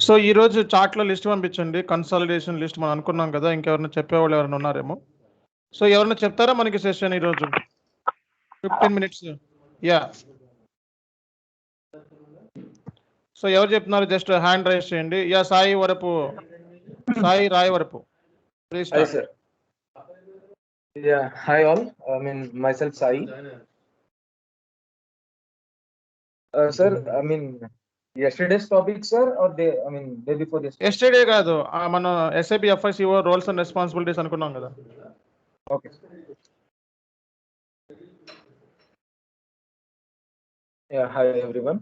So ఈరోజు చార్ట్లో list పంపించండి, కన్సాలిడేషన్ లిస్ట్ మనం అనుకున్నాం కదా, ఇంకెవరైనా చెప్పేవాళ్ళు ఎవరైనా ఉన్నారేమో. సో ఎవరైనా చెప్తారా మనకి సెషన్ ఈరోజు 15 minutes? యా, సో ఎవరు చెప్తున్నారు జస్ట్ హ్యాండ్ రైజ్ చేయండి. Yeah, Sai Varapu, Sai Rai Varapu, please Hi, start. sir. Yeah, hi all. I mean, myself Sai. Sir, I mean, yesterday's topic, sir, or day before yesterday? Yesterday కాదు, మన SIB FICO roles and responsibilities అనుకున్నాం కదా. Okay. Yeah, hi everyone.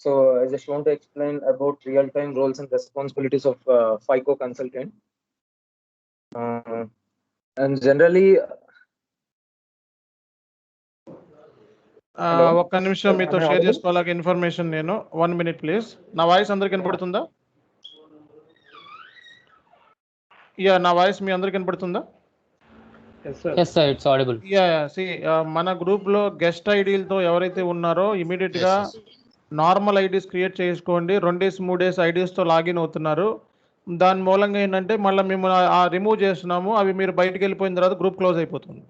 So I just want to explain about real-time roles and responsibilities of FICO consultant. And generally, ఒక్క నిమిషం మీతో share చేసుకోవాలని information. నేను 1 minute please. నా వాయిస్ అందరికి వినపడుతుందా? యా, నా వాయిస్ మీ అందరికి వినపడుతుందా? Yes sir, it's audible. Yeah, మన గ్రూప్ లో గెస్ట్ ఐడీలతో ఎవరైతే ఉన్నారో ఇమీడియట్ గా నార్మల్ ఐడీస్ క్రియేట్ చేసుకోండి. 2 days 3 days ఐడీస్ తో లాగిన్ అవుతున్నారు. దాని మూలంగా ఏంటంటే మళ్ళీ మేము రిమూవ్ చేస్తున్నాము, అవి మీరు బయటకు వెళ్ళిపోయిన తర్వాత గ్రూప్ క్లోజ్ అయిపోతుంది.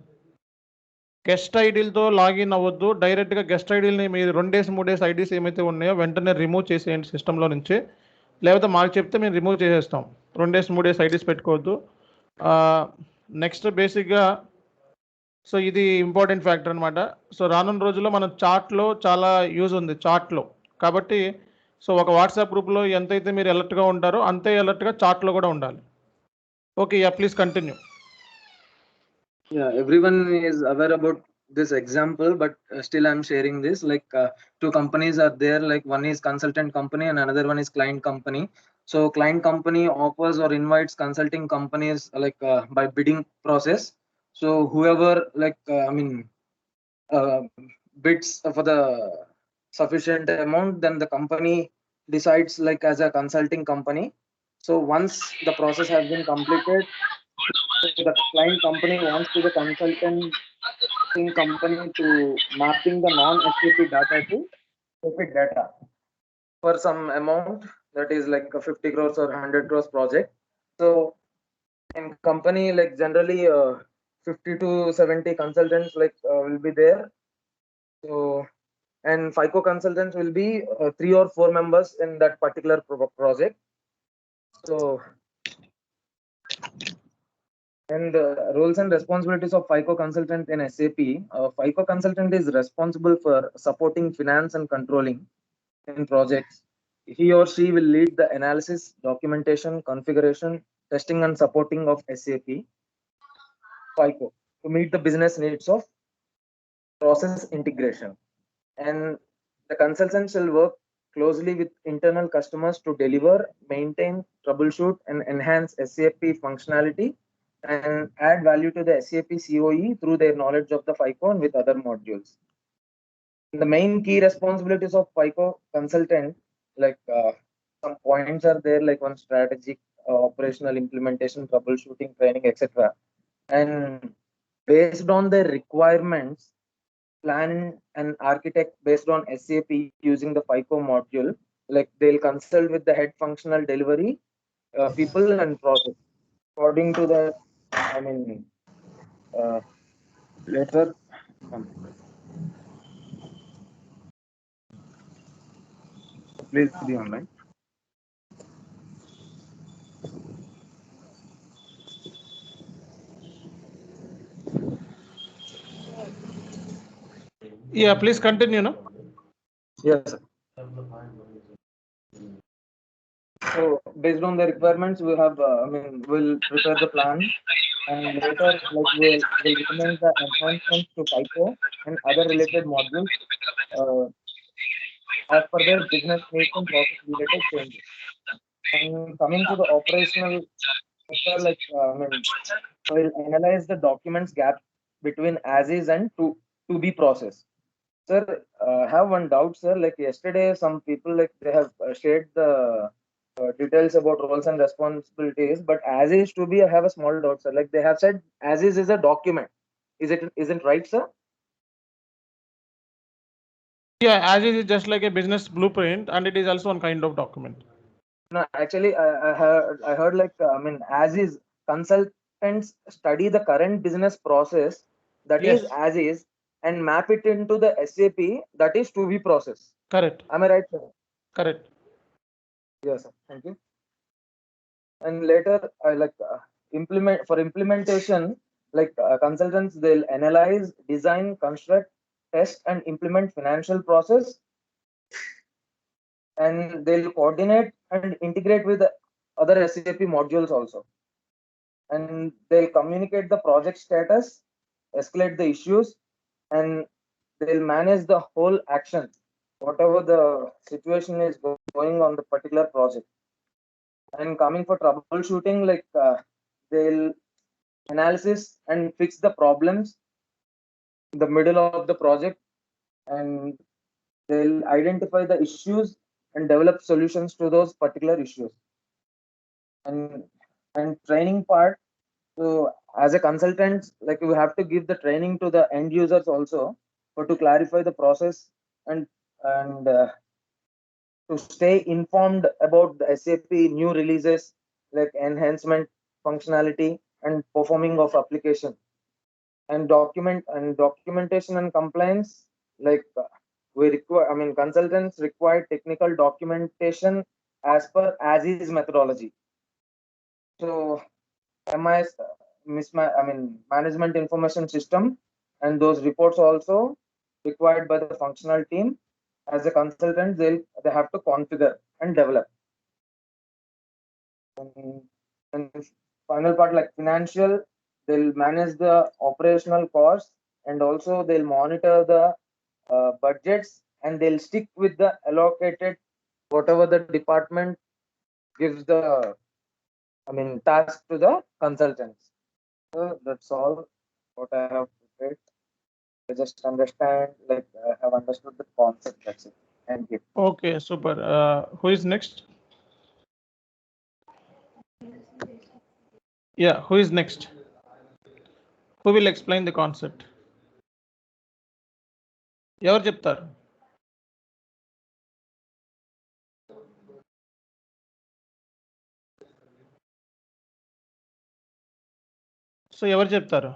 గెస్ట్ ఐడీలతో లాగిన్ అవ్వద్దు. డైరెక్ట్గా గెస్ట్ ఐడీలని మీరు 2 days 3 days ఐడీస్ ఏమైతే ఉన్నాయో వెంటనే రిమూవ్ చేసేయండి సిస్టంలో నుంచి. లేకపోతే మాకు చెప్తే మేము రిమూవ్ చేసేస్తాం. 2 days 3 days ఐడీస్ పెట్టుకోవద్దు. నెక్స్ట్ బేసిక్గా సో ఇది ఇంపార్టెంట్ ఫ్యాక్టర్ అనమాట. సో రానున్న రోజుల్లో మన చార్ట్లో చాలా యూజ్ ఉంది చార్ట్లో. కాబట్టి సో ఒక వాట్సాప్ గ్రూప్లో ఎంతైతే మీరు అలర్ట్గా ఉంటారో అంతే అలర్ట్గా చార్ట్లో కూడా ఉండాలి. Okay, yeah please continue. Yeah, everyone is aware about this example, but still I'm sharing this. Like two companies are there, like one is consultant company and another one is client company. So client company offers or invites consulting companies like by bidding process. So whoever bids for the sufficient amount, then the company decides like as a consulting company. So once the process has been completed, the client company wants to the consulting company to mapping the non-SAP data to SAP data for some amount that is like a 50 crores or 100 crores project. So in company, like generally 50 to 70 consultants will be there. So and FICO consultants will be 3 or 4 members in that particular project. So and roles and responsibilities of FICO consultant in SAP. FICO consultant is responsible for supporting finance and controlling in projects. He or she will lead the analysis, documentation, configuration, testing, and supporting of SAP FICO to meet the business needs of process integration. And the consultants will work closely with internal customers to deliver, maintain, troubleshoot, and enhance SAP functionality and add value to the SAP COE through their knowledge of the FICO and with other modules. The main key responsibilities of FICO consultant, like some points are there, like one strategic, operational implementation, troubleshooting, training, etc. And based on their requirements, plan and architect based on SAP using the FICO module. Like they'll consult with the head functional delivery people and process according to the later. Please be online. Yeah, please continue. No? Yes, sir. So based on the requirements, we have we'll prepare the plan and later we'll recommend the enhancements to FICO and other related modules as per their business needs and process related changes. And coming to the operational sector, we'll analyze the documents gap between as is and to be processed. Sir, I have one doubt, sir. Like yesterday, some people they have shared the details about roles and responsibilities, but as is to be, I have a small doubt, sir. Like they have said, as is a document. Isn't right, sir? Yeah, as is just like a business blueprint, and it is also one kind of document. No, actually, I heard like, I mean, as is, consultants study the current business process that is Yes. as is and map it into the SAP that is to be process. Correct. Am I right, sir? Correct. Yes, sir. Thank you. And later, I like implementation, like consultants, they'll analyze, design, construct, test, and implement financial process, and they'll coordinate and integrate with the other SAP modules also. And they'll communicate the project status, escalate the issues, and they'll manage the whole action, whatever the situation is going on the particular project. And coming for troubleshooting, like they'll analysis and fix the problems in the middle of the project, and they'll identify the issues and develop solutions to those particular issues. And training part, so as a consultant, like you have to give the training to the end users also, for to clarify the process, and to stay informed about the SAP new releases, like enhancement functionality and performing of application. And documentation and compliance, like we require, I mean, consultants require technical documentation as per as is methodology. So MIS, I mean, management information system, and those reports also required by the functional team. As a consultant, they have to configure and develop. And final part, like financial, they'll manage the operational costs, and also they'll monitor the budgets, and they'll stick with the allocated whatever the department gives the, I mean, task to the consultants. So that's all what I have prepared. I just understand, like I have understood the concept. That's it. Thank you. Okay, super. Who is next? Yeah, who is next? Who will explain the concept? ఎవరు చెప్తారు? So ఎవరు చెప్తారు?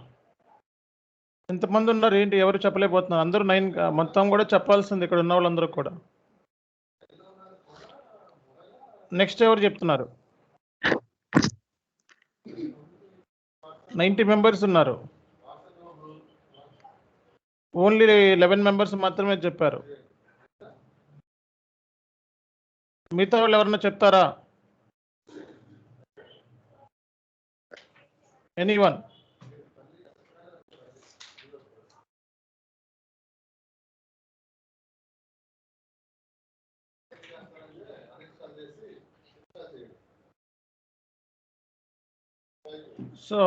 ఎంతమంది ఉన్నారు ఏంటి? ఎవరు చెప్పలేకపోతున్నారు? అందరూ 9 మొత్తం కూడా చెప్పాల్సింది ఇక్కడ ఉన్న వాళ్ళందరూ కూడా. నెక్స్ట్ ఎవరు చెప్తున్నారు? 90 మెంబర్స్ ఉన్నారు. ఓన్లీ 11 మెంబర్స్ మాత్రమే చెప్పారు. మిగతా వాళ్ళు ఎవరన్నా చెప్తారా? ఎనీవన్? సో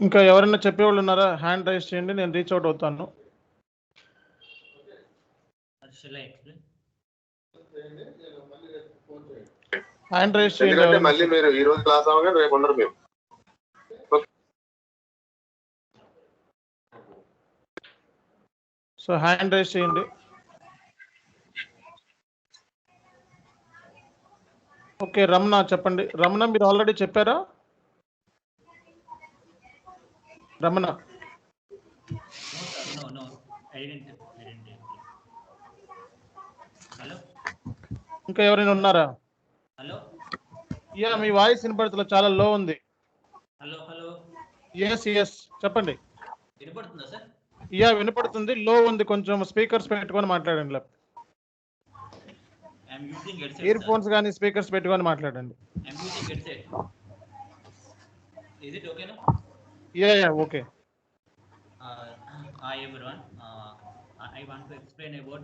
ఇంకా ఎవరైనా చెప్పేవాళ్ళు ఉన్నారా? హ్యాండ్ రైజ్ చేయండి, నేను రీచ్ అవుట్ అవుతాను. హ్యాండ్ రైజ్ చేయండి. మళ్ళీ మీరు ఈ రోజు క్లాస్ అవగానే రేపు ఉండరు మేము. సో హ్యాండ్ రైజ్ చేయండి. ఓకే, రమణ చెప్పండి. రమణ, మీరు ఆల్రెడీ చెప్పారా? రమణ, ఇంకా ఎవరైనా ఉన్నారా? యా, మీ వాయిస్ వినపడుతుంది, చాలా లో ఉంది. ఎస్ చెప్పండి. యా వినపడుతుంది, లో ఉంది, కొంచెం స్పీకర్స్ పెట్టుకొని మాట్లాడండి. ఇయర్ ఫోన్స్ కానీ స్పీకర్స్ పెట్టుకొని మాట్లాడండి. Yeah okay. Hi everyone. I want to explain about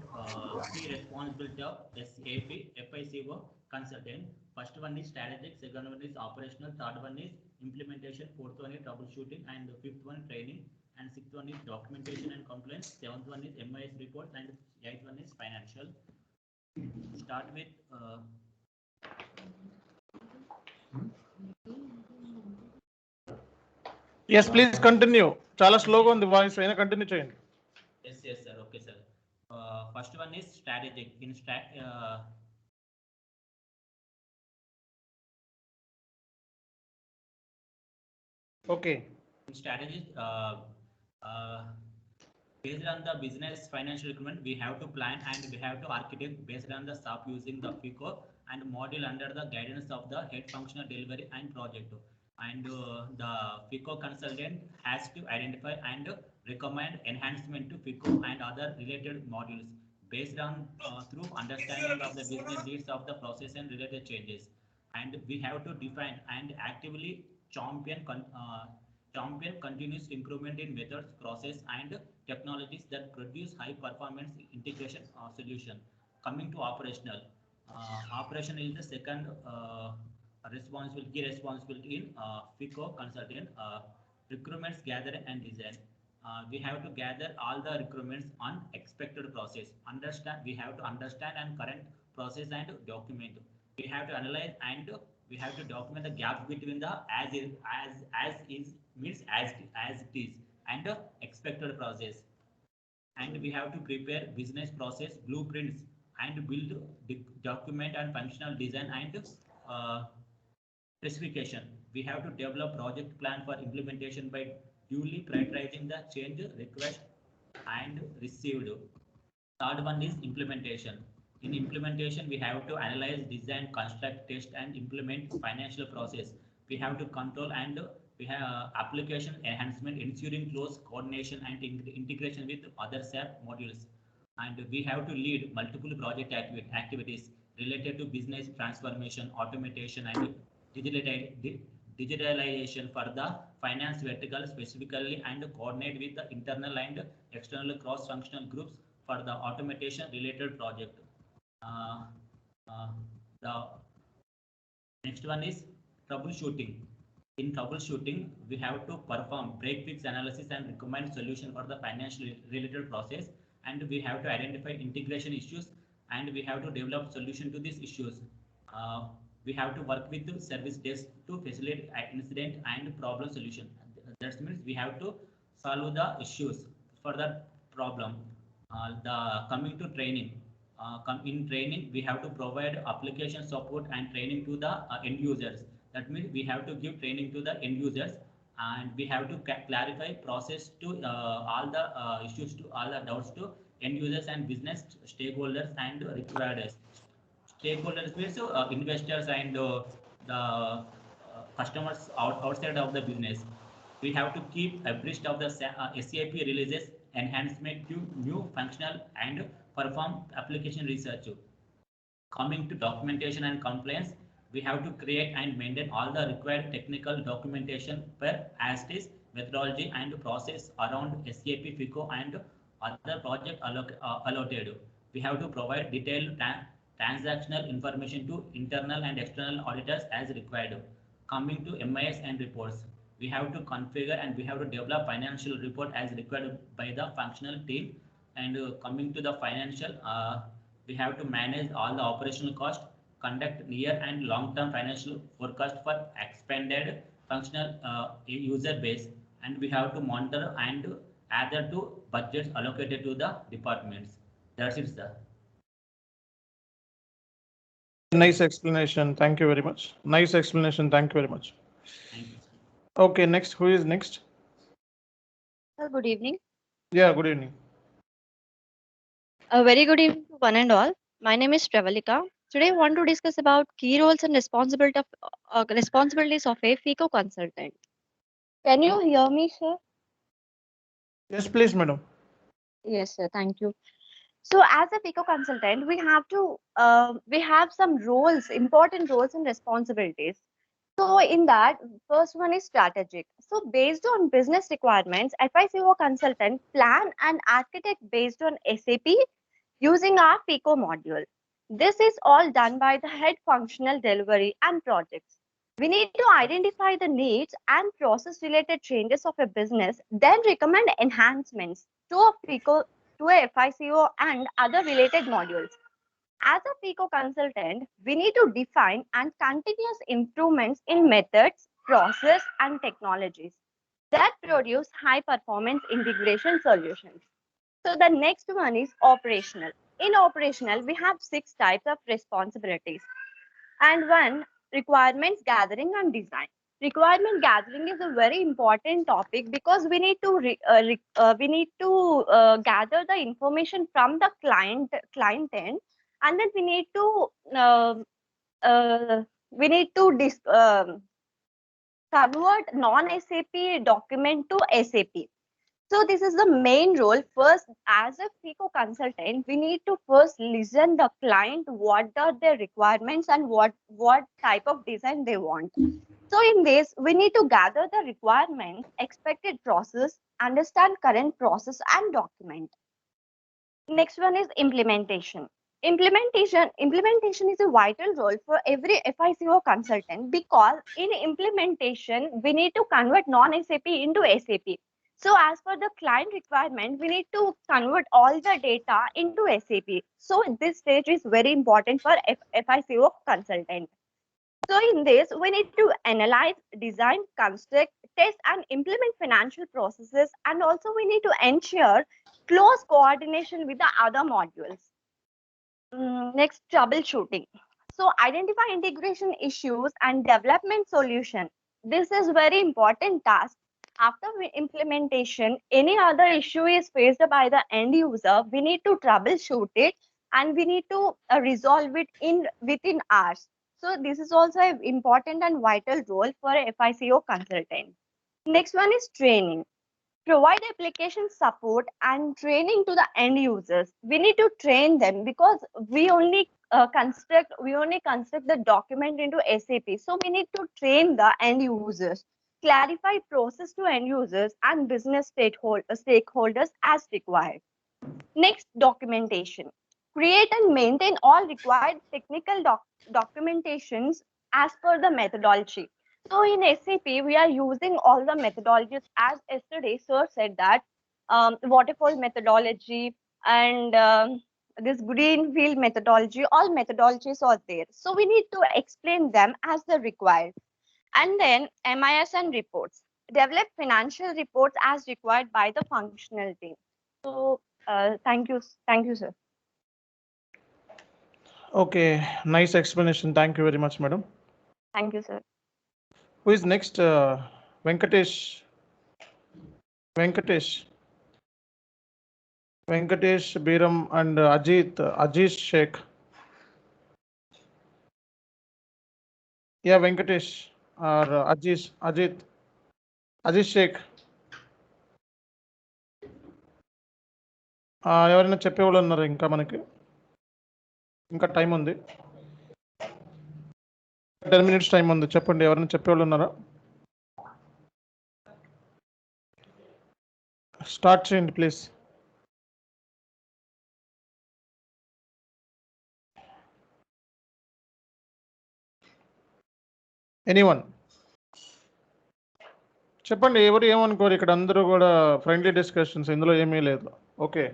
key responsibility of SAP FICO consultant. First one is strategic, second one is operational, third one is implementation, fourth one is troubleshooting, and fifth one training, and sixth one is documentation and compliance, seventh one is MIS report, and eighth one is financial. Start with yes please continue. చాలా స్లోగా ఉంది voice, అయినా continue చేయండి. yes sir, okay sir. First one is strategic. Okay. In strategies, based on the business financial requirement, we have to plan and we have to architect based on the SAP using the FICO and model under the guidance of the head functional delivery and project. And the FICO consultant has to identify and recommend enhancement to FICO and other related modules based on through understanding of the business needs of the process and related changes. And we have to define and actively champion continuous improvement in methods, process, and technologies that produce high performance integration solution. Coming to operational, operation is the second key responsibility in FICO consultant. Requirements gathering and design. We have to gather all the requirements on expected process. We have to understand and current process and document. We have to analyze and we have to document the gaps between the as is means as it is and expected process. And we have to prepare business process blueprints and build document and functional design and specification. We have to develop project plan for implementation by duly prioritizing the change request and received. Third one is implementation. In implementation, we have to analyze, design, construct, test, and implement financial process. We have to control and we have application enhancement, ensuring close coordination and integration with other SAP modules. And we have to lead multiple project activities related to business transformation, automation, and digitalization for the finance vertical specifically, and coordinate with the internal and external cross-functional groups for the automation related project. The next one is troubleshooting. In troubleshooting, we have to perform break fix analysis and recommend solution for the financial related process, and we have to identify integration issues and we have to develop solution to these issues. We have to work with the service desk to facilitate incident and problem solution. That means we have to solve the issues for the problem. Coming to training. In training, we have to provide application support and training to the end users. That means we have to give training to the end users, and we have to clarify process to all the issues, to all the doubts to end users and business stakeholders and required stakeholders means investors and the customers outside of the business. We have to keep abreast of the SAP releases, enhancement to new functional and perform application research. Coming to documentation and compliance, we have to create and maintain all the required technical documentation per ASTIS methodology and process around SAP FICO and other project allotted. We have to provide detailed transactional information to internal and external auditors as required. Coming to MIS and reports, we have to configure and we have to develop financial report as required by the functional team. And coming to the financial, we have to manage all the operational cost, conduct near and long-term financial forecast for expanded functional user base, and we have to monitor and add to budgets allocated to the departments. That's it, sir. Nice explanation. Thank you very much. Nice explanation. Thank you very much. Thank you, sir. Okay, next. Who is next? Sir, good evening. Yeah, good evening. A very good evening to one and all. My name is Travalika. Today, I want to discuss about key roles and responsibilities of a FICO consultant. Can you hear me, sir? Yes, please, madam. Yes, sir. Thank you. So, as a FICO consultant, we have some roles, important roles and responsibilities. So, in that, first one is strategic. So, based on business requirements, FICO consultant plan and architect based on SAP using our FICO module. This is all done by the head functional delivery and projects. We need to identify the needs and process related changes of a business, then recommend enhancements to a FICO and other related modules. As a FICO consultant, we need to define and continuous improvements in methods, process, and technologies that produce high performance integration solutions. So the next one is operational. In operational, we have 6 types of responsibilities. And one, requirements gathering and design. Requirement gathering is a very important topic because we need to gather the information from the client end, and then we need to convert non-SAP document to SAP. So this is the main role. First, as a FICO consultant, we need to first listen the client, what are their requirements and what type of design they want. So in this, we need to gather the requirements, expected process, understand current process and document. Next one is implementation. Implementation is a vital role for every FICO consultant because in implementation, we need to convert non-SAP into SAP. So as per the client requirement, we need to convert all the data into SAP. So this stage is very important for FICO consultant. So in this, we need to analyze, design, construct, test, and implement financial processes. And also we need to ensure close coordination with the other modules. Next, troubleshooting. So identify integration issues and development solution. This is very important task. After implementation, any other issue is faced by the end user, we need to troubleshoot it and we need to resolve it within hours. So this is also an important and vital role for a FICO consultant. Next one is training. Provide application support and training to the end users. We need to train them because we only construct the document into SAP. So we need to train the end users, clarify process to end users and business stakeholders as required. Next, documentation. Create and maintain all required technical documentations as per the methodology. So in SAP, we are using all the methodologies as yesterday sir said that waterfall methodology and this greenfield methodology, all methodologies are there. So we need to explain them as the required. And then MIS and reports. Develop financial reports as required by the functional team. So thank you, sir. Okay, nice explanation. Thank you very much, madam. Thank you, sir. Who is next? Venkatesh. Venkatesh, Biram, and Ajiz Sheikh. Yeah, Venkatesh or Ajiz Sheikh. ఎవరైనా చెప్పేవాళ్ళు ఉన్నారు ఇంకా మనకి? ఇంకా time ఉంది, 10 minutes time ఉంది. చెప్పండి, ఎవరైనా చెప్పేవాళ్ళు ఉన్నారా? స్టార్ట్ చేయండి ప్లీజ్. ఎనీవన్ చెప్పండి, ఎవరు ఏమనుకోరు. ఇక్కడ అందరూ కూడా ఫ్రెండ్లీ డిస్కషన్స్, ఇందులో ఏమీ లేదు. ఓకే,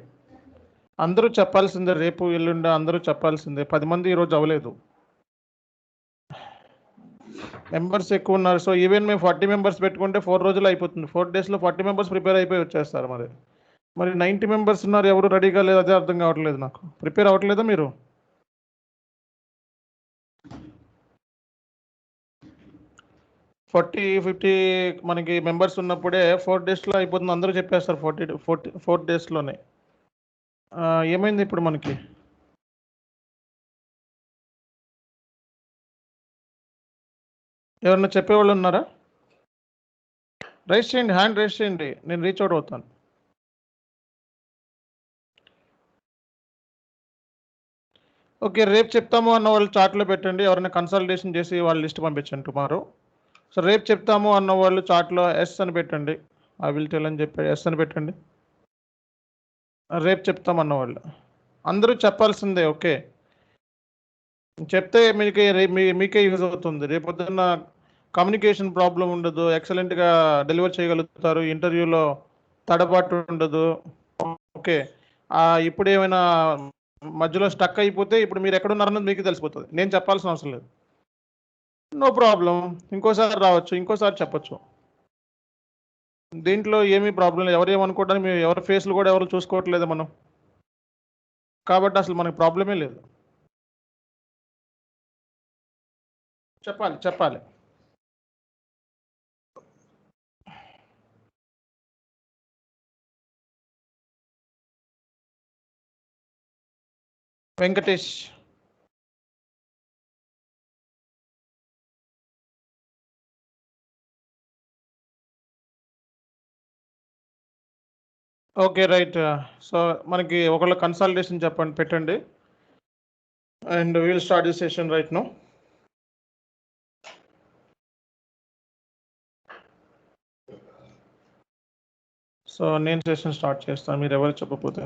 అందరూ చెప్పాల్సిందే, రేపు ఎల్లుండి అందరూ చెప్పాల్సిందే. 10 మంది ఈరోజు అవ్వలేదు, మెంబర్స్ ఎక్కువ ఉన్నారు. సో ఈవెన్ మేము 40 మెంబర్స్ పెట్టుకుంటే 4 రోజులు అయిపోతుంది. 4 daysలో 40 మెంబర్స్ ప్రిపేర్ అయిపోయి వచ్చేస్తారు. మరి 90 మెంబర్స్ ఉన్నారు, ఎవరు రెడీగా లేదు, అదే అర్థం కావట్లేదు నాకు. ప్రిపేర్ అవ్వట్లేదా మీరు? ఫార్టీ 50 మనకి మెంబర్స్ ఉన్నప్పుడే 4 daysలో అయిపోతుంది, అందరూ చెప్పేస్తారు 4 daysలోనే. ఏమైంది ఇప్పుడు మనకి? ఎవరన్నా చెప్పేవాళ్ళు ఉన్నారా? రైస్ చేయండి, హ్యాండ్ రైస్ చేయండి, నేను రీచ్ అవుట్ అవుతాను. ఓకే, రేపు చెప్తాము అన్న వాళ్ళు చాట్లో పెట్టండి. ఎవరైనా కన్సల్టేషన్ చేసి వాళ్ళ లిస్ట్ పంపించండి టుమారో. సో రేపు చెప్తాము అన్న వాళ్ళు చాట్లో ఎస్ అని పెట్టండి, ఐ విల్ టెల్ అని చెప్పి ఎస్ అని పెట్టండి. రేపు చెప్తామన్న వాళ్ళు అందరూ చెప్పాల్సిందే. ఓకే, చెప్తే మీకే యూజ్ అవుతుంది. రేపు పొద్దున్న కమ్యూనికేషన్ ప్రాబ్లం ఉండదు, ఎక్సలెంట్గా డెలివర్ చేయగలుగుతారు, ఇంటర్వ్యూలో తడబాటు ఉండదు. ఓకే, ఇప్పుడు ఏమైనా మధ్యలో స్టక్ అయిపోతే ఇప్పుడు మీరు ఎక్కడున్నారన్నది మీకు తెలిసిపోతుంది, నేను చెప్పాల్సిన అవసరం లేదు. నో ప్రాబ్లం, ఇంకోసారి రావచ్చు, ఇంకోసారి చెప్పచ్చు. దీంట్లో ఏమీ ప్రాబ్లం లేదు. ఎవరేమనుకోవడానికి మేము ఎవరి ఫేస్లు కూడా ఎవరు చూసుకోవట్లేదు మనం, కాబట్టి అసలు మనకి ప్రాబ్లమే లేదు. చెప్పాలి. వెంకటేష్. Okay, right. సో మనకి ఒకళ్ళ కన్సల్టేషన్ పెట్టండి, and will start the session right now. So నేను సెషన్ స్టార్ట్ చేస్తాను, మీరు ఎవరు చెప్పకపోతే.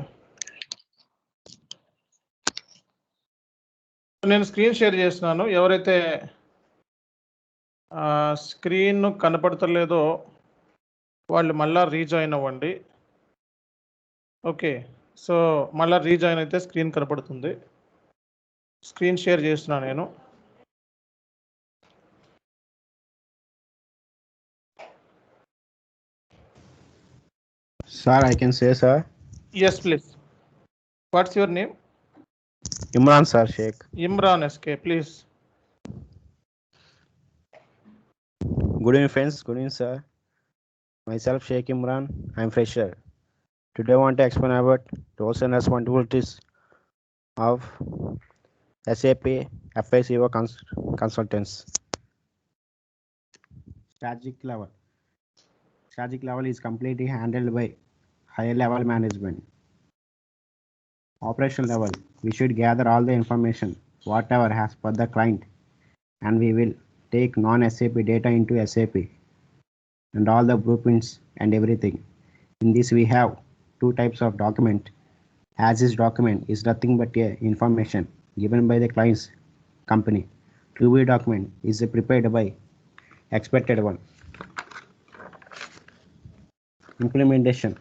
నేను స్క్రీన్ షేర్ చేస్తున్నాను. ఎవరైతే స్క్రీన్ కనపడతలేదో వాళ్ళు మళ్ళీ రీజాయిన్ అవ్వండి. ఓకే, సో మళ్ళీ రీజాయిన్ అయితే స్క్రీన్ కనపడుతుంది. స్క్రీన్ షేర్ చేస్తున్నాను నేను. Sir, I can say, sir. Yes, please. What's your name? Imran, sir, Sheikh. Imran SK, please. Good evening, friends. Good evening, sir. Myself, Sheikh Imran. I'm fresher. Today, I want to explain about roles and responsibilities of SAP FICO consultants. Strategic level is completely handled by higher level management. Operational level, we should gather all the information, whatever has per the client, and we will take non-SAP data into SAP and all the blueprints and everything. In this, we have two types of document. As this document is nothing but a information given by the client's company. 2B document is prepared by expected one. Implementation.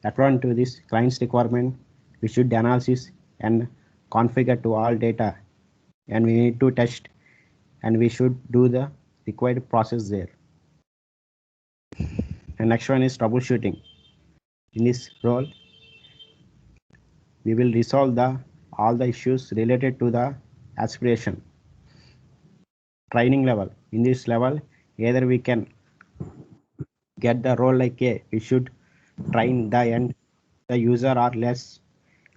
According to this client's requirement, we should analysis and configure to all data, and we need to test, and we should do the required process there. And next one is troubleshooting. In this role, we will resolve all the issues related to the aspiration. Training level. In this level, either we can get the role like a, we should train the end the user or less.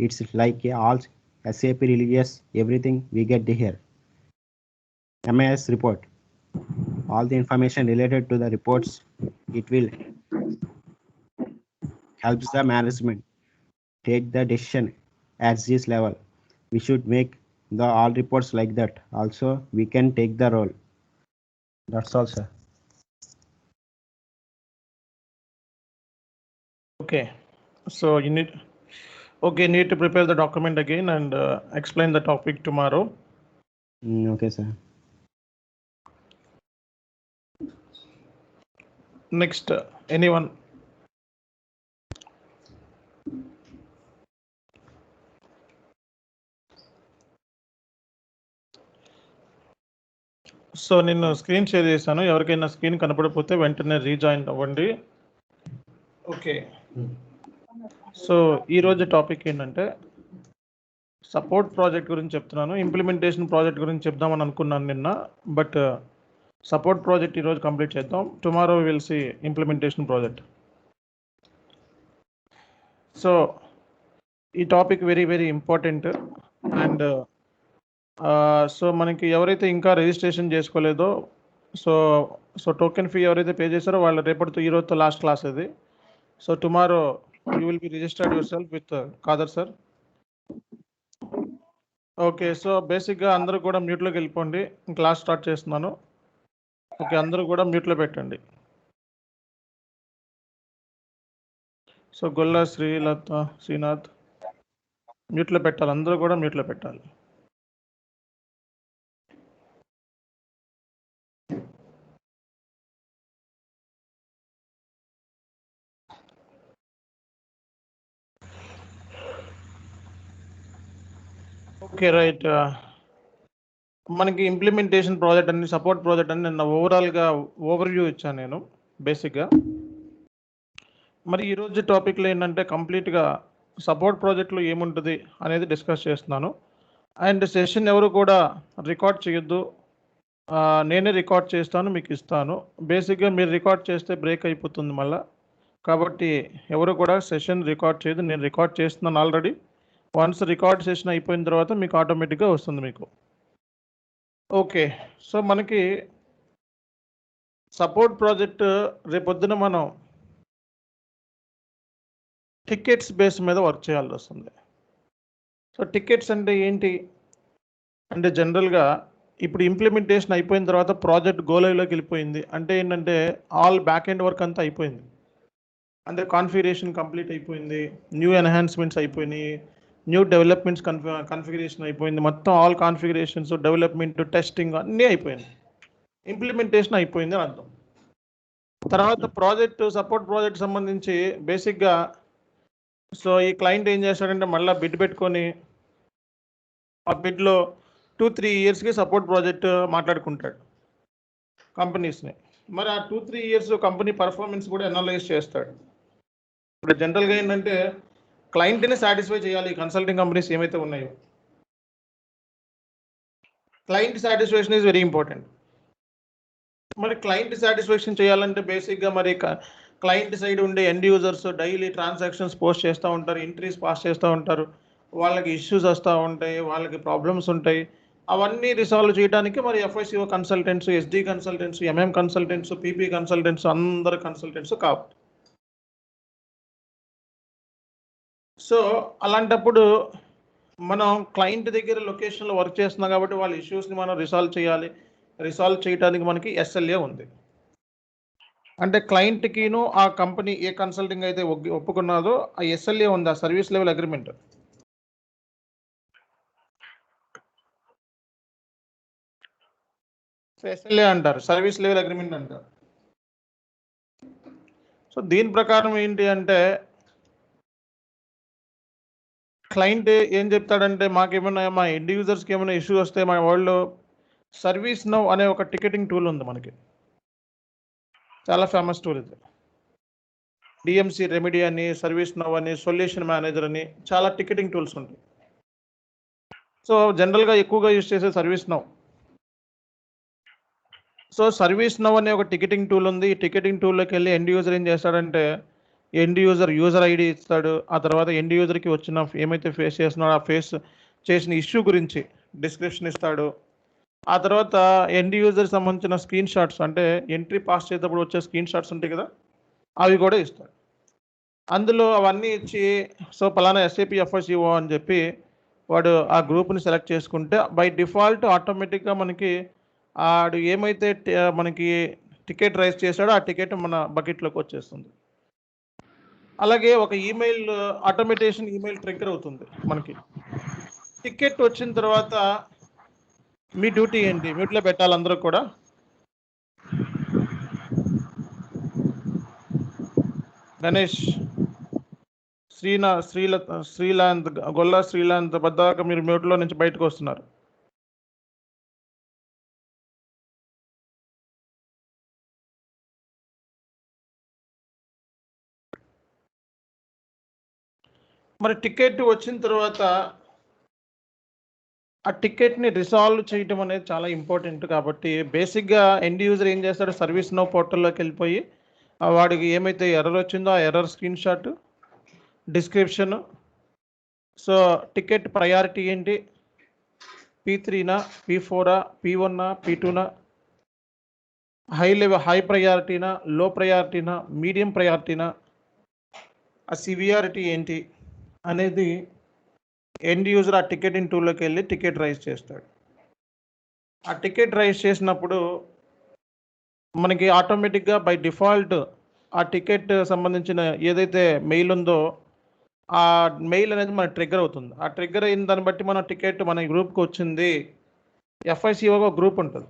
It's like a all SAP religious, everything we get here. MIS report. All the information related to the reports, it will helps the management take the decision at this level. We should make the all reports like that. Also, we can take the role. That's all, sir. Okay, so you need to prepare the document again and explain the topic tomorrow. Okay, sir. Next, anyone? So నేను screen share చేశాను. ఎవరికైనా screen కనపడకపోతే వెంటనే rejoin అవ్వండి. Okay, so ఈరోజు topic ఏంటంటే support project గురించి చెప్తున్నాను. ఇంప్లిమెంటేషన్ ప్రాజెక్ట్ గురించి చెప్దామని అనుకున్నాను నిన్న, బట్ సపోర్ట్ ప్రాజెక్ట్ ఈరోజు కంప్లీట్ చేద్దాం. Tomorrow will see implementation project. So ఈ topic very very important. And so మనకి ఎవరైతే ఇంకా రిజిస్ట్రేషన్ చేసుకోలేదో, సో టోకెన్ ఫీ ఎవరైతే పే చేశారో వాళ్ళు రేపటితో ఈరోజుతో లాస్ట్ క్లాస్ ఇది. So tomorrow you will be registered yourself with కాదర్ సార్. ఓకే, సో బేసిక్గా అందరూ కూడా మ్యూట్లోకి వెళ్ళిపోండి. క్లాస్ స్టార్ట్ చేస్తున్నాను. ఓకే, అందరూ కూడా మ్యూట్లో పెట్టండి. సో గొల్ల, శ్రీలత, శ్రీనాథ్ మ్యూట్లో పెట్టాలి. అందరూ కూడా మ్యూట్లో పెట్టాలి. Okay, right. మనకి ఇంప్లిమెంటేషన్ ప్రాజెక్ట్ అని, సపోర్ట్ ప్రాజెక్ట్ అని నిన్న ఓవరాల్గా ఓవర్వ్యూ ఇచ్చాను నేను బేసిక్గా. మరి ఈరోజు టాపిక్లో ఏంటంటే కంప్లీట్గా సపోర్ట్ ప్రాజెక్ట్లో ఏముంటుంది అనేది డిస్కస్ చేస్తున్నాను. అండ్ సెషన్ ఎవరు కూడా రికార్డ్ చేయొద్దు, నేనే రికార్డ్ చేస్తాను, మీకు ఇస్తాను. బేసిక్గా మీరు రికార్డ్ చేస్తే బ్రేక్ అయిపోతుంది మళ్ళీ, కాబట్టి ఎవరు కూడా సెషన్ రికార్డ్ చేయదు. నేను రికార్డ్ చేస్తున్నాను ఆల్రెడీ. వన్స్ రికార్డ్ సెషన్ అయిపోయిన తర్వాత మీకు ఆటోమేటిక్గా వస్తుంది మీకు. ఓకే, సో మనకి సపోర్ట్ ప్రాజెక్ట్ రేపొద్దున మనం టికెట్స్ బేస్ మీద వర్క్ చేయాల్సి వస్తుంది. సో టికెట్స్ అంటే ఏంటి అంటే జనరల్గా ఇప్పుడు ఇంప్లిమెంటేషన్ అయిపోయిన తర్వాత ప్రాజెక్ట్ గో లైవ్లోకి వెళ్ళిపోయింది అంటే ఏంటంటే ఆల్ బ్యాక్ ఎండ్ వర్క్ అంతా అయిపోయింది. అంటే కాన్ఫిగరేషన్ కంప్లీట్ అయిపోయింది, న్యూ ఎన్హాన్స్మెంట్స్ అయిపోయినాయి, న్యూ డెవలప్మెంట్స్ కాన్ఫిగరేషన్ అయిపోయింది, మొత్తం ఆల్ కాన్ఫిగరేషన్స్, డెవలప్మెంట్, టెస్టింగ్ అన్నీ అయిపోయింది, ఇంప్లిమెంటేషన్ అయిపోయింది అని అర్థం. తర్వాత ప్రాజెక్ట్ సపోర్ట్ ప్రాజెక్ట్ సంబంధించి బేసిక్గా సో ఈ క్లయింట్ ఏం చేస్తాడంటే మళ్ళీ బిడ్ పెట్టుకొని ఆ బిడ్లో 2-3 ఇయర్స్కి సపోర్ట్ ప్రాజెక్ట్ మాట్లాడుకుంటాడు కంపెనీస్ని. మరి ఆ 2-3 ఇయర్స్ కంపెనీ పర్ఫార్మెన్స్ కూడా అనలైజ్ చేస్తాడు. ఇప్పుడు జనరల్గా ఏంటంటే క్లయింట్ని సాటిస్ఫై చేయాలి. కన్సల్టింగ్ కంపెనీస్ ఏమైతే ఉన్నాయో client satisfaction is very important. మరి క్లయింట్ సాటిస్ఫాక్షన్ చేయాలంటే బేసిక్గా మరి క్లయింట్ సైడ్ ఉండే end users daily transactions post చేస్తూ ఉంటారు, ఎంట్రీస్ పాస్ చేస్తూ ఉంటారు, వాళ్ళకి ఇష్యూస్ వస్తూ ఉంటాయి, వాళ్ళకి ప్రాబ్లమ్స్ ఉంటాయి. అవన్నీ రిసాల్వ్ చేయడానికి మరి FICO consultants, SD consultants, MM consultants, PP consultants, అందరు కన్సల్టెంట్స్ కావాలి. సో అలాంటప్పుడు మనం క్లయింట్ దగ్గర లొకేషన్లో వర్క్ చేస్తున్నాం కాబట్టి వాళ్ళ ఇష్యూస్ని మనం రిసాల్వ్ చేయాలి. రిసాల్వ్ చేయడానికి మనకి SLA ఉంది. అంటే క్లయింట్కిను ఆ కంపెనీ ఏ కన్సల్టింగ్ అయితే ఒప్పుకున్నదో ఆ SLA ఉంది, ఆ సర్వీస్ లెవెల్ అగ్రిమెంట్. SLA అంటారు, సర్వీస్ లెవెల్ అగ్రిమెంట్ అంటారు. సో దీని ప్రకారం ఏంటి అంటే క్లయింట్ ఏం చెప్తాడంటే మాకేమైనా మా ఎండ్ యూజర్స్కి ఏమైనా ఇష్యూ వస్తే మా వాళ్ళు సర్వీస్ నౌ అనే ఒక టికెటింగ్ టూల్ ఉంది మనకి, చాలా ఫేమస్ టూల్ ఇది. DMC రెమెడీ అని, సర్వీస్ నౌ అని, సొల్యూషన్ మేనేజర్ అని చాలా టికెటింగ్ టూల్స్ ఉంటాయి. సో జనరల్గా ఎక్కువగా యూజ్ చేసే service now. So service now అనే ఒక టికెటింగ్ టూల్ ఉంది. ఈ టికెటింగ్ టూల్లోకి వెళ్ళి ఎండ్ యూజర్ ఏం చేస్తాడంటే ఎండ్ యూజర్ ID ఇస్తాడు. ఆ తర్వాత ఎండ్ యూజర్కి వచ్చిన ఏమైతే ఫేస్ చేస్తున్నాడో ఆ ఫేస్ చేసిన ఇష్యూ గురించి డిస్క్రిప్షన్ ఇస్తాడు. ఆ తర్వాత ఎండ్ యూజర్ సంబంధించిన స్క్రీన్ షాట్స్, అంటే ఎంట్రీ పాస్ చేసేటప్పుడు వచ్చే స్క్రీన్ షాట్స్ ఉంటాయి కదా, అవి కూడా ఇస్తాడు. అందులో అవన్నీ ఇచ్చి సో పలానా SAP FICO అని చెప్పి వాడు ఆ గ్రూప్ని సెలెక్ట్ చేసుకుంటే బై డిఫాల్ట్ ఆటోమేటిక్గా మనకి ఆడు ఏమైతే మనకి టికెట్ రైజ్ చేశాడో ఆ టికెట్ మన బకెట్లోకి వచ్చేస్తుంది. అలాగే ఒక ఈమెయిల్ ఆటోమేటేషన్ ఈమెయిల్ ట్రిగ్గర్ అవుతుంది మనకి. టికెట్ వచ్చిన తర్వాత మీ డ్యూటీ ఏంటి, మ్యూట్లో పెట్టాలి అందరూ కూడా. గణేష్, శ్రీలాంత్, గొల్లా శ్రీలాంత్ బద్దాక మీరు మ్యూట్లో నుంచి బయటకు వస్తున్నారు. మరి టికెట్ వచ్చిన తర్వాత ఆ టికెట్ని రిసాల్వ్ చేయటం అనేది చాలా ఇంపార్టెంట్. కాబట్టి బేసిక్గా ఎండ్ యూజర్ ఏం చేస్తాడు, సర్వీస్ నౌ పోర్టల్లోకి వెళ్ళిపోయి వాడికి ఏమైతే ఎర్రర్ వచ్చిందో ఆ error screen shot, description, so ticket priority ఏంటి, P3నా, P4ఆ, P1నా, P2నా, హై ప్రయారిటీనా, లో ప్రయారిటీనా, మీడియం ప్రయారిటీనా, ఆ సివియారిటీ ఏంటి అనేది ఎండ్ యూజర్ ఆ టికెటింగ్ టూల్లోకి వెళ్ళి టికెట్ రైజ్ చేస్తాడు. ఆ టికెట్ రైజ్ చేసినప్పుడు మనకి ఆటోమేటిక్గా బై డిఫాల్ట్ ఆ టికెట్ సంబంధించిన ఏదైతే మెయిల్ ఉందో ఆ మెయిల్ అనేది మనకి ట్రిగ్గర్ అవుతుంది. ఆ ట్రిగ్గర్ అయిన దాన్ని బట్టి మన టికెట్ మన గ్రూప్కి వచ్చింది. FICO గ్రూప్ ఉంటుంది,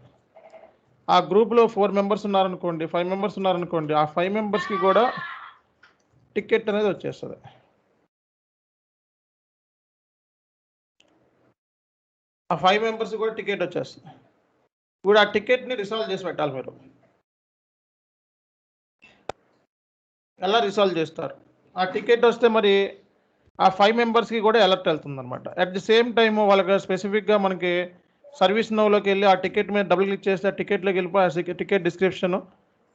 ఆ గ్రూప్లో 4 మెంబర్స్ ఉన్నారనుకోండి, 5 మెంబర్స్ ఉన్నారనుకోండి, ఆ 5 మెంబర్స్కి కూడా టికెట్ అనేది వచ్చేస్తుంది. ఆ 5 మెంబర్స్ కూడా టికెట్ వచ్చేస్తుంది. ఇప్పుడు ఆ టికెట్ని రిసాల్వ్ చేసి పెట్టాలి మీరు. ఎలా రిసాల్వ్ చేస్తారు. ఆ టికెట్ వస్తే మరి ఆ 5 మెంబర్స్కి కూడా అలర్ట్ వెళ్తుంది అనమాట. అట్ ది సేమ్ టైమ్ వాళ్ళకి స్పెసిఫిక్గా మనకి సర్వీస్ నోలోకి వెళ్ళి ఆ టికెట్ మీద డబుల్ క్లిక్ చేస్తే ఆ టికెట్లోకి వెళ్ళిపోయి ఆ టికెట్ డిస్క్రిప్షన్,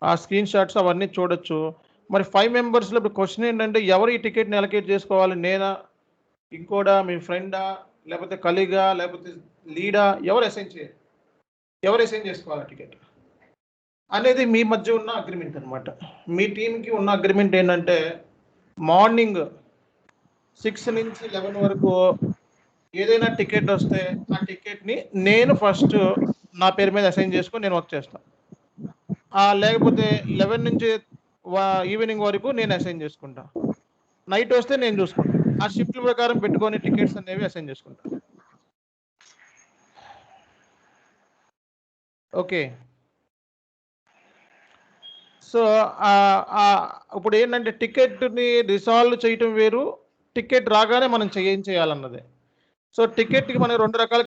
ఆ స్క్రీన్ షాట్స్ అవన్నీ చూడొచ్చు. మరి 5 మెంబర్స్లో ఇప్పుడు క్వశ్చన్ ఏంటంటే ఎవరు ఈ టికెట్ని అలొకేట్ చేసుకోవాలి? నేనా, ఇంకోడా, మీ ఫ్రెండా, లేకపోతే కలీగా, లేకపోతే లీడా, ఎవరు అసైన్ చేసుకోవాలి టికెట్ అనేది మీ మధ్య ఉన్న అగ్రిమెంట్ అనమాట. మీ టీంకి ఉన్న అగ్రిమెంట్ ఏంటంటే మార్నింగ్ 6 నుంచి 11 వరకు ఏదైనా టికెట్ వస్తే ఆ టికెట్ని నేను ఫస్ట్ నా పేరు మీద అసైన్ చేసుకొని నేను వర్క్ చేస్తాను. లేకపోతే 11 నుంచి ఈవినింగ్ వరకు నేను అసైన్ చేసుకుంటా. నైట్ వస్తే నేను చూసుకుంటాను. ఆ షిఫ్ట్ ప్రకారం పెట్టుకొని టికెట్స్ అనేవి అసైన్ చేసుకుంటాను. ఓకే. సో ఇప్పుడు ఏంటంటే టికెట్ని రిసాల్వ్ చేయటం వేరు, టికెట్ రాగానే మనం ఏం చేయాలన్నదే. సో టికెట్కి మనం 2 రకాల